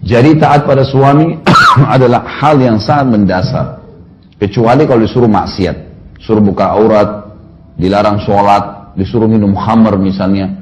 Jadi taat pada suami adalah hal yang sangat mendasar. Kecuali kalau disuruh maksiat, suruh buka aurat, dilarang sholat, disuruh minum khamr misalnya,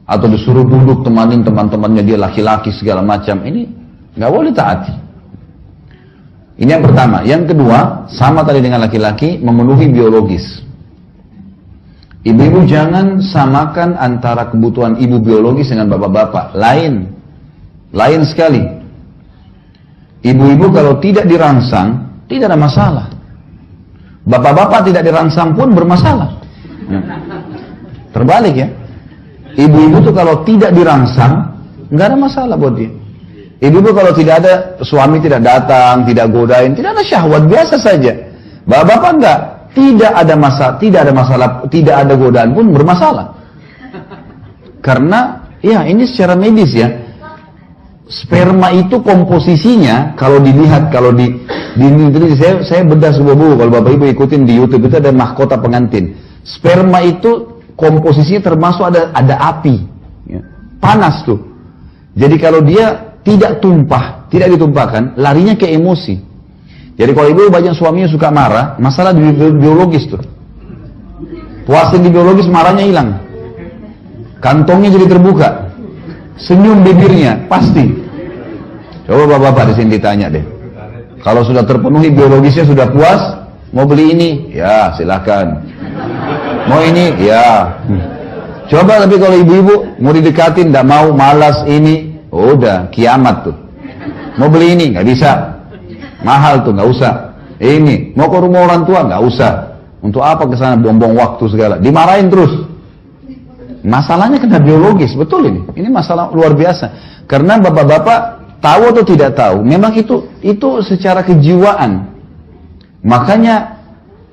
atau disuruh duduk temanin teman-temannya dia laki-laki segala macam, ini nggak boleh taati. Ini yang pertama. Yang kedua, sama tadi dengan laki-laki, memenuhi biologis. Ibu-ibu jangan samakan antara kebutuhan ibu biologis dengan bapak-bapak. Lain sekali. Ibu-ibu kalau tidak dirangsang, tidak ada masalah. Bapak-bapak tidak dirangsang pun bermasalah. Terbalik ya. Ibu-ibu tuh kalau tidak dirangsang, nggak ada masalah buat dia. Ibu-ibu kalau tidak ada, suami tidak datang, tidak godain, tidak ada syahwat, biasa saja. Bapak-bapak enggak, tidak ada masalah, tidak ada godaan pun bermasalah. Karena, ya ini secara medis ya, sperma itu komposisinya, kalau dilihat, kalau saya bedah sebuah buku, kalau bapak ibu ikutin di YouTube, itu ada mahkota pengantin. Sperma itu komposisinya termasuk ada api, ya. Panas tuh. Jadi kalau dia tidak tumpah, tidak ditumpahkan, larinya ke emosi. Jadi kalau ibu banyak suaminya suka marah, masalah di biologis tuh. Puasin di biologis, marahnya hilang. Kantongnya jadi terbuka. Senyum bibirnya, pasti. Coba bapak-bapak di sini ditanya deh. Kalau sudah terpenuhi biologisnya, sudah puas, mau beli ini? Ya, silakan. Mau ini? Ya. Coba tapi kalau ibu-ibu mau didekatin, tidak mau, malas ini. Udah, kiamat tuh. Mau beli ini, nggak bisa. Mahal tuh, nggak usah. Ini, mau ke rumah orang tua, nggak usah. Untuk apa ke sana buang-buang waktu segala. Dimarahin terus. Masalahnya kena biologis, betul ini. Ini masalah luar biasa. Karena bapak-bapak tahu atau tidak tahu, memang itu secara kejiwaan. Makanya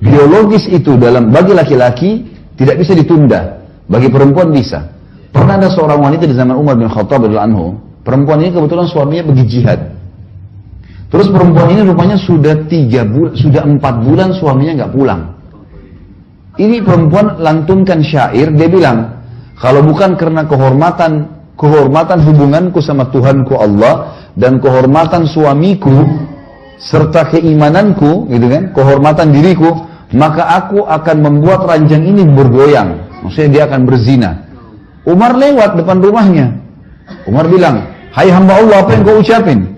biologis itu bagi laki-laki tidak bisa ditunda. Bagi perempuan bisa. Pernah ada seorang wanita di zaman Umar bin Khattab radhiyallahu anhu. Perempuan ini kebetulan suaminya pergi jihad. Terus perempuan ini rupanya sudah 4 bulan suaminya nggak pulang. Ini perempuan lantunkan syair, dia bilang, kalau bukan karena kehormatan hubunganku sama Tuhanku Allah dan kehormatan suamiku serta keimananku, gitu kan, kehormatan diriku, maka aku akan membuat ranjang ini bergoyang. Maksudnya dia akan berzina. Umar lewat depan rumahnya. Umar bilang, hai hamba Allah, apa yang kau ucapin?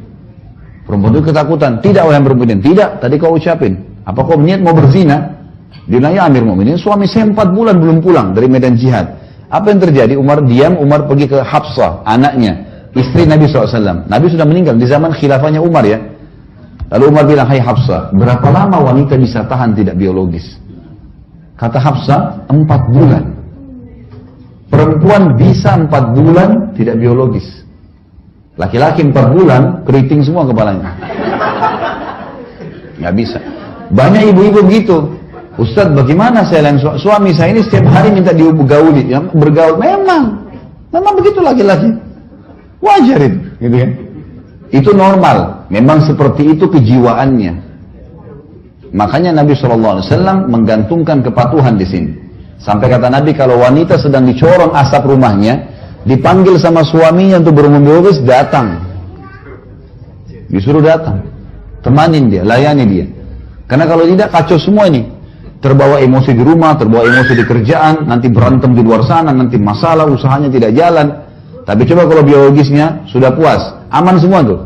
Perempuan itu ketakutan. Tidak wahai perempuan, tidak, tadi kau ucapin. Apa kau niat mau berzina? Dia bilang, ya Amir Mu'minin, suami saya 4 bulan belum pulang dari medan jihad. Apa yang terjadi? Umar diam, Umar pergi ke Hafsah, anaknya, istri Nabi SAW. Nabi sudah meninggal di zaman khilafahnya Umar ya. Lalu Umar bilang, hai Hafsah, berapa lama wanita bisa tahan tidak biologis? Kata Hafsah, 4 bulan. Perempuan bisa 4 bulan tidak biologis. Laki-laki 4 bulan, keriting semua kepalanya. Nggak bisa. Banyak ibu-ibu begitu. Ustadz, bagaimana saya yang suami saya ini setiap hari minta digauli, ya, bergaul. Memang begitu laki-laki. Wajar itu, gitu kan? Itu normal. Memang seperti itu kejiwaannya. Makanya Nabi SAW menggantungkan kepatuhan di sini. Sampai kata Nabi, kalau wanita sedang dicorong asap rumahnya, dipanggil sama suaminya untuk berhubungan biologis, datang. Disuruh datang. Temanin dia, layani dia. Karena kalau tidak, kacau semua ini. Terbawa emosi di rumah, terbawa emosi di kerjaan, nanti berantem di luar sana, nanti masalah, usahanya tidak jalan. Tapi coba kalau biologisnya sudah puas, aman semua tuh.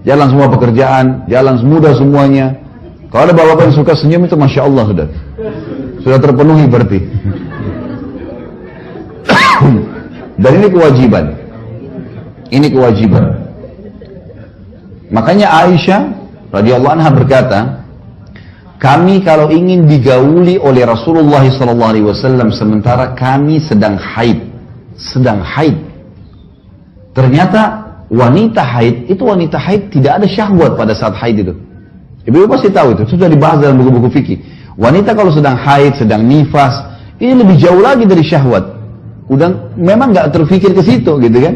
Jalan semua pekerjaan, jalan mudah semuanya. Kalau ada bapak-bapak yang suka senyum itu Masya Allah sudah terpenuhi berarti. Dan ini kewajiban. Ini kewajiban. Makanya Aisyah radhiyallahu anha berkata, kami kalau ingin digauli oleh Rasulullah SAW sementara kami sedang haid. Ternyata wanita haid, itu wanita haid tidak ada syahwat pada saat haid itu. Ibu pasti tahu itu sudah dibahas dalam buku-buku fikih. Wanita kalau sedang haid, sedang nifas, ini lebih jauh lagi dari syahwat. Udah memang nggak terfikir ke situ, gitu kan?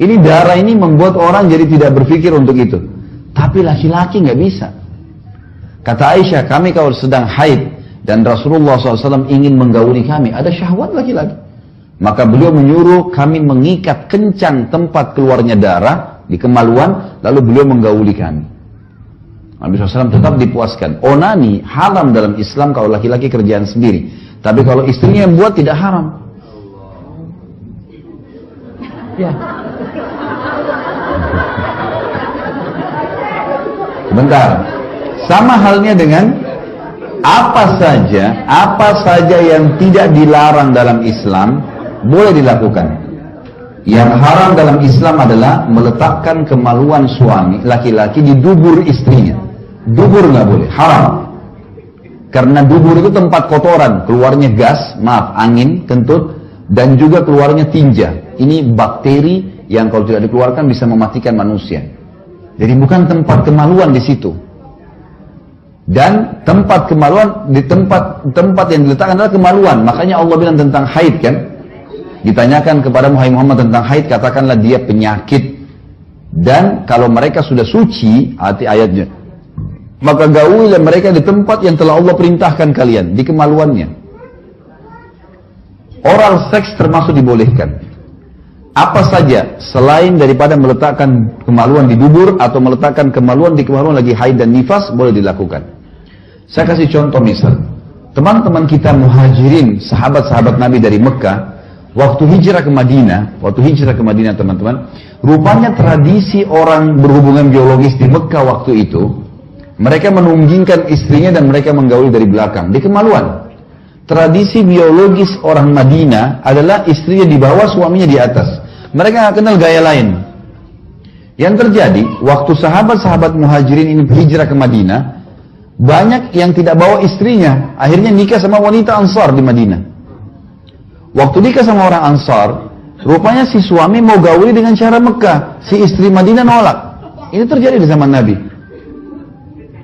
Ini darah ini membuat orang jadi tidak berpikir untuk itu. Tapi laki-laki nggak bisa. Kata Aisyah, kami kalau sedang haid dan Rasulullah SAW ingin menggauli kami, ada syahwat laki-laki. Maka beliau menyuruh kami mengikat kencang tempat keluarnya darah di kemaluan, lalu beliau menggauli kami. Nabi SAW tetap dipuaskan. Onani haram dalam Islam kalau laki-laki kerjaan sendiri. Tapi kalau istrinya yang buat tidak haram. Ya. Bentar. Sama halnya dengan apa saja yang tidak dilarang dalam Islam boleh dilakukan. Yang haram dalam Islam adalah meletakkan kemaluan suami laki-laki di dubur istrinya. Dubur nggak boleh, haram. Karena dubur itu tempat kotoran, keluarnya gas, angin, kentut, dan juga keluarnya tinja. Ini bakteri yang kalau tidak dikeluarkan bisa mematikan manusia. Jadi bukan tempat kemaluan di situ. Dan tempat kemaluan di tempat yang diletakkan adalah kemaluan. Makanya Allah bilang tentang haid kan. Ditanyakan kepada Muhammad tentang haid, katakanlah dia penyakit. Dan kalau mereka sudah suci, arti ayatnya, maka gaulilah mereka di tempat yang telah Allah perintahkan kalian, di kemaluannya. Oral seks termasuk dibolehkan. Apa saja selain daripada meletakkan kemaluan di dubur atau meletakkan kemaluan di kemaluan lagi haid dan nifas boleh dilakukan. Saya kasih contoh misal, teman-teman kita muhajirin, sahabat-sahabat Nabi dari Mekah, waktu hijrah ke Madinah teman-teman, rupanya tradisi orang berhubungan biologis di Mekah waktu itu, mereka menunggingkan istrinya dan mereka menggauli dari belakang, di kemaluan. Tradisi biologis orang Madinah adalah istrinya di bawah, suaminya di atas. Mereka nggak kenal gaya lain. Yang terjadi, waktu sahabat-sahabat muhajirin ini hijrah ke Madinah, banyak yang tidak bawa istrinya, akhirnya nikah sama wanita Ansar di Madinah. Waktu nikah sama orang Ansar, rupanya si suami mau gauli dengan cara Mekah, si istri Madinah nolak. Ini terjadi di zaman Nabi.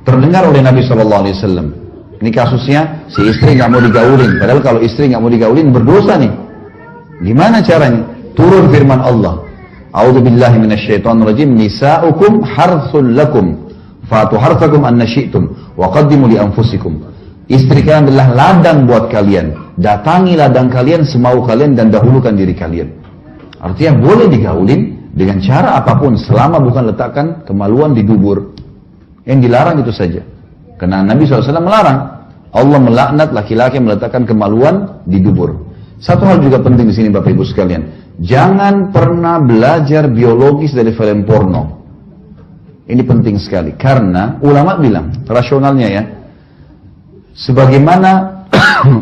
Terdengar oleh Nabi SAW. Ini kasusnya, si istri nggak mau digaulin. Padahal kalau istri nggak mau digaulin berdosa nih. Gimana caranya? Turun firman Allah. A'udzubillahi minasyaitonirrajim. Nisa'ukum harthul lakum. Fatu harthakum anna syi'tum. Wa qaddimu li anfusikum. Istri kalian adalah ladang buat kalian. Datangi ladang kalian semau kalian dan dahulukan diri kalian. Artinya boleh digaulin dengan cara apapun selama bukan letakkan kemaluan di dubur. Yang dilarang itu saja. Karena Nabi SAW melarang. Allah melaknat laki-laki yang meletakkan kemaluan di dubur. Satu hal juga penting di sini Bapak Ibu sekalian. Jangan pernah belajar biologis dari film porno. Ini penting sekali. Karena ulama bilang, rasionalnya ya, sebagaimana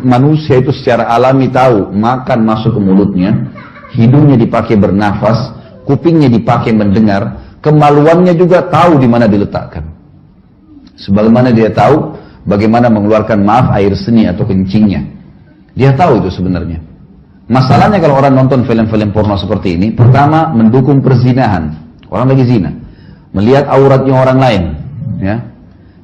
manusia itu secara alami tahu makan masuk ke mulutnya, hidungnya dipakai bernafas, kupingnya dipakai mendengar, kemaluannya juga tahu di mana diletakkan. Sebagaimana dia tahu bagaimana mengeluarkan air seni atau kencingnya. Dia tahu itu sebenarnya. Masalahnya kalau orang nonton film-film porno seperti ini, pertama mendukung perzinahan, orang lagi zina, melihat auratnya orang lain, ya.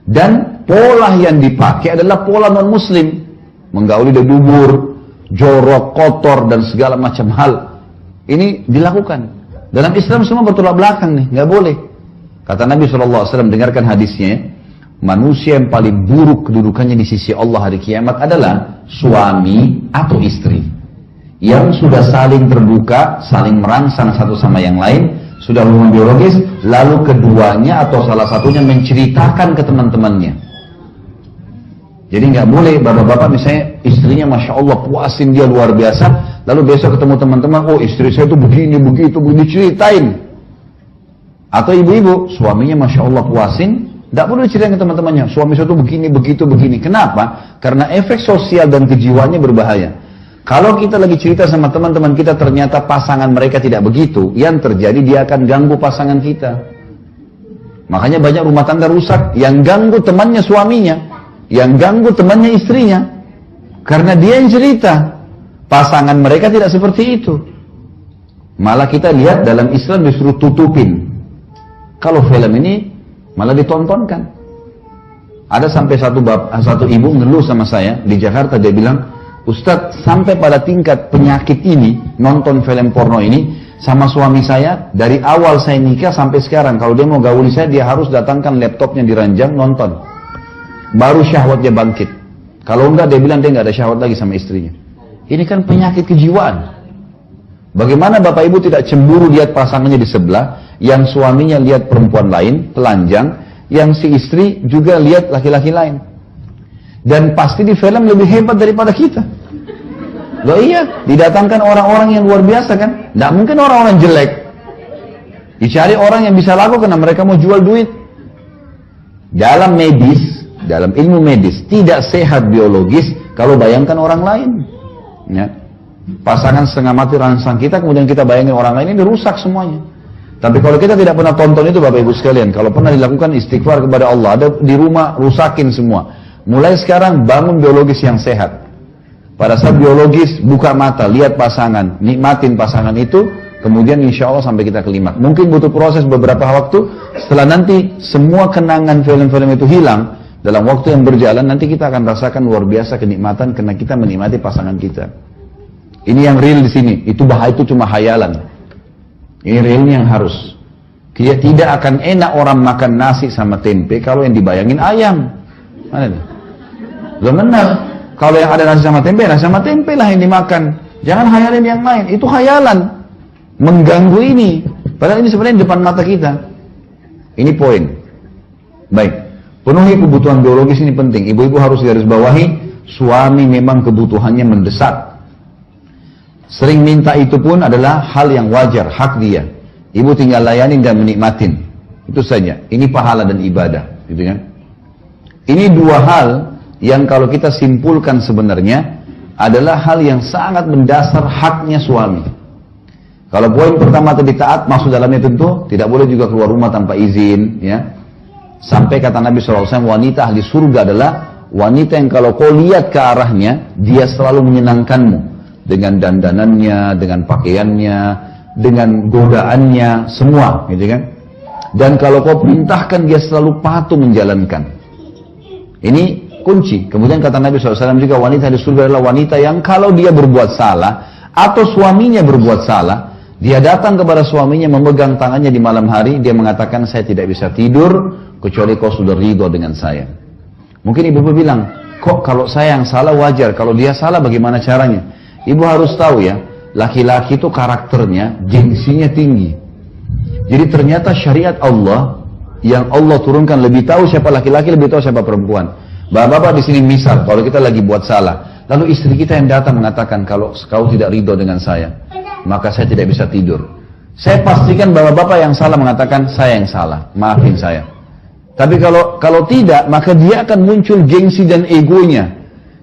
Dan pola yang dipakai adalah pola non-muslim, menggauli dari dubur, jorok, kotor dan segala macam hal. Ini dilakukan. Dalam Islam semua bertolak belakang nih, nggak boleh. Kata Nabi SAW, dengarkan hadisnya, manusia yang paling buruk kedudukannya di sisi Allah hari kiamat adalah suami atau istri yang sudah saling terbuka, saling merangsang satu sama yang lain, sudah hubungan biologis, lalu keduanya atau salah satunya menceritakan ke teman-temannya. Jadi nggak boleh bapak-bapak misalnya istrinya Masya Allah puasin dia luar biasa, lalu besok ketemu teman-teman, oh istri saya tuh begini, begitu, diceritain. Atau ibu-ibu, suaminya Masya Allah puasin, tidak perlu diceritain ke teman-temannya, suami saya tuh begini, begitu, begini. Kenapa? Karena efek sosial dan kejiwaannya berbahaya. Kalau kita lagi cerita sama teman-teman kita ternyata pasangan mereka tidak begitu, yang terjadi dia akan ganggu pasangan kita. Makanya banyak rumah tangga rusak, yang ganggu temannya suaminya, yang ganggu temannya istrinya. Karena dia yang cerita, pasangan mereka tidak seperti itu. Malah kita lihat dalam Islam disuruh tutupin. Kalau film ini malah ditontonkan. Ada sampai satu ibu ngeluh sama saya di Jakarta, dia bilang, Ustadz, sampai pada tingkat penyakit ini, nonton film porno ini, sama suami saya, dari awal saya nikah sampai sekarang, kalau dia mau gauli saya, dia harus datangkan laptopnya diranjang, nonton. Baru syahwatnya bangkit. Kalau enggak, dia bilang dia enggak ada syahwat lagi sama istrinya. Ini kan penyakit kejiwaan. Bagaimana Bapak Ibu tidak cemburu lihat pasangannya di sebelah, yang suaminya lihat perempuan lain, telanjang, yang si istri juga lihat laki-laki lain. Dan pasti di film lebih hebat daripada kita. Loh iya, didatangkan orang-orang yang luar biasa kan? Nggak mungkin orang-orang jelek. Dicari orang yang bisa laku karena mereka mau jual duit. Dalam medis, dalam ilmu medis, tidak sehat biologis kalau bayangkan orang lain. Ya. Pasangan setengah mati rangsang kita, kemudian kita bayangin orang lain, ini rusak semuanya. Tapi kalau kita tidak pernah tonton itu Bapak Ibu sekalian, kalau pernah dilakukan istighfar kepada Allah, ada di rumah, rusakin semua. Mulai sekarang bangun biologis yang sehat. Pada saat biologis, buka mata, lihat pasangan, nikmatin pasangan itu, kemudian insya Allah sampai kita kelimat. Mungkin butuh proses beberapa waktu, setelah nanti semua kenangan film-film itu hilang, dalam waktu yang berjalan, nanti kita akan rasakan luar biasa kenikmatan karena kita menikmati pasangan kita. Ini yang real di sini, itu bahaya, itu cuma khayalan. Ini realnya yang harus. Tidak akan enak orang makan nasi sama tempe kalau yang dibayangin ayam. Mana nih? Belum benar. Kalau yang ada nasi sama tempe lah yang dimakan. Jangan khayalin yang lain. Itu khayalan. Mengganggu ini. Padahal ini sebenarnya di depan mata kita. Ini poin. Baik. Penuhi kebutuhan biologis ini penting. Ibu-ibu harus garis bawahi. Suami memang kebutuhannya mendesak. Sering minta itu pun adalah hal yang wajar, hak dia. Ibu tinggal layanin dan menikmatin. Itu saja. Ini pahala dan ibadah. Gitu kan? Ini dua hal yang kalau kita simpulkan sebenarnya adalah hal yang sangat mendasar haknya suami. Kalau poin pertama tadi taat, maksud dalamnya tentu tidak boleh juga keluar rumah tanpa izin. Ya. Sampai kata Nabi SAW, wanita ahli surga adalah wanita yang kalau kau lihat ke arahnya, dia selalu menyenangkanmu. Dengan dandanannya, dengan pakaiannya, dengan godaannya, semua, gitu kan? Dan kalau kau perintahkan, dia selalu patuh menjalankan. Ini kunci. Kemudian kata Nabi SAW juga, wanita di surga adalah wanita yang kalau dia berbuat salah, atau suaminya berbuat salah, dia datang kepada suaminya memegang tangannya di malam hari, dia mengatakan, saya tidak bisa tidur, kecuali kau sudah ridho dengan saya. Mungkin ibu bilang, kok kalau saya yang salah wajar, kalau dia salah bagaimana caranya? Ibu harus tahu ya, laki-laki itu karakternya, gengsinya tinggi. Jadi ternyata syariat Allah, yang Allah turunkan lebih tahu siapa laki-laki, lebih tahu siapa perempuan. Bapak-bapak di sini misal, kalau kita lagi buat salah, lalu istri kita yang datang mengatakan, kalau kau tidak ridho dengan saya, maka saya tidak bisa tidur. Saya pastikan bapak-bapak yang salah mengatakan, saya yang salah, maafin saya. Tapi kalau tidak, maka dia akan muncul gengsi dan egonya.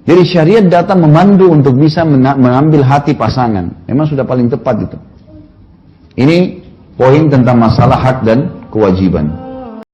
Jadi syariat datang memandu untuk bisa mengambil hati pasangan. Memang sudah paling tepat itu. Ini poin tentang masalah hak dan kewajiban.